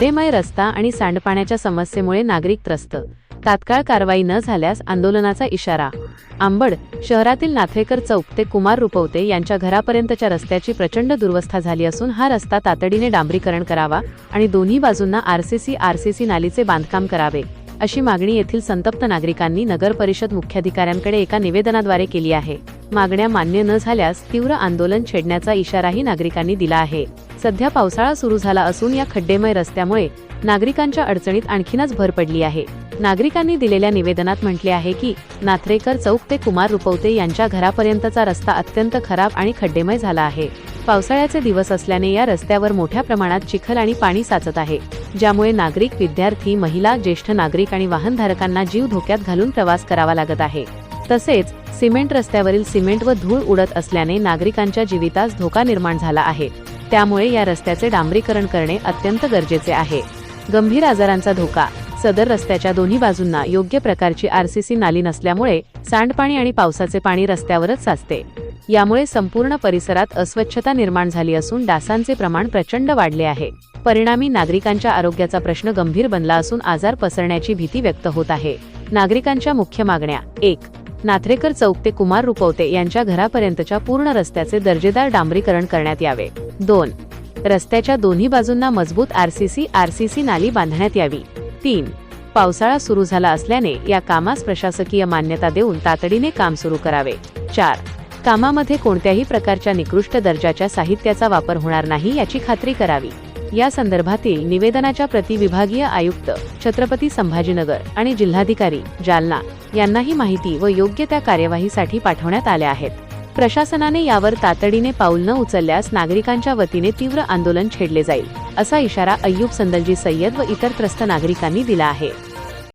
खड्डेमय रस्ता आणि सांडपाण्याच्या समस्येमुळे नागरिक त्रस्त, तात्काळ कारवाई न झाल्यास आंदोलनाचा इशारा। अंबड शहरातील नाथरेकर चौक ते कुमार रुपवते यांच्या घरापर्यंतच्या रस्त्याची प्रचंड दुरवस्था झाली असून हा रस्ता तातडीने डांबरीकरण करावा आणि दोन्ही बाजूंना आरसीसी नालीचे बांधकाम करावे, अशी मागणी येथील संतप्त नागरिकांनी नगर परिषद मुख्याधिकाऱ्यांकडे एका निवेदनाद्वारे केली आहे। मागण्या मान्य न झाल्यास तीव्र आंदोलन छेडण्याचा इशाराही नागरिकांनी दिला आहे। सध्या पावसाळा सुरू झाला असून या खड्डेमय रस्त्यामुळे नागरिकांच्या अडचणीत आणखीनच भर पडली आहे। नागरिकांनी दिलेल्या निवेदनात म्हटले आहे की नाथरेकर चौक ते कुमार रुपवते यांच्या घरापर्यंतचा रस्ता अत्यंत खराब आणि खड्डेमय झाला आहे। पावसाळ्याचे दिवस असल्याने या रस्त्यावर मोठ्या प्रमाणात चिखल आणि पाणी साचत आहे, ज्यामुळे नागरिक, विद्यार्थी, महिला, ज्येष्ठ नागरिक आणि वाहनधारकांना जीव धोक्यात घालून प्रवास करावा लागत आहे। तसेच सिमेंट रस्त्यावरील सिमेंट व धूळ उडत असल्याने नागरिकांच्या जीवितास धोका निर्माण झाला आहे। त्यामुळे या रस्त्याचे डांबरीकरण करणे अत्यंत गरजेचे आहे। गंभीर आजारांचा धोका, सदर रस्त्याच्या दोन्ही बाजूंना योग्य प्रकारची आरसीसी नाली नसल्यामुळे सांडपाणी आणि पावसाचे पाणी रस्त्यावरच साचते। यामुळे संपूर्ण परिसरात अस्वच्छता निर्माण झाली असून डासांचे प्रमाण प्रचंड वाढले आहे। परिणामी नागरिकांच्या आरोग्याचा प्रश्न गंभीर बनला असून आजार पसरण्याची भीती व्यक्त होत आहे। नागरिकांच्या मुख्य मागण्या: 1. नाथरेकर चौक ते कुमार रुपवते यांच्या घरापर्यंतच्या पूर्ण रस्त्याचे दर्जेदार डांबरीकरण करण्यात यावे। 2. रस्त्याच्या दोन्ही बाजूंना मजबूत आरसीसी नाली बांधण्यात यावी। 3. पावसाळा सुरू झाला असल्याने या कामास प्रशासकीय मान्यता देऊन तातडीने काम सुरू करावे। 4. कामामध्ये कोणत्याही प्रकारच्या निकृष्ट दर्जाच्या साहित्याचा वापर होणार नाही याची खात्री करावी। या संदर्भातील निवेदनाच्या प्रति विभागीय आयुक्त छत्रपती संभाजीनगर आणि जिल्हाधिकारी जालना यांनाही माहिती व योग्य त्या कार्यवाहीसाठी पाठवण्यात आल्या आहेत। प्रशासनाने यावर तातडीने पाऊल न उचलल्यास नागरिकांच्या वतीने तीव्र आंदोलन छेडले जाईल, असा इशारा अय्यूब संदलजी सय्यद व इतर त्रस्त नागरिकांनी दिला आहे।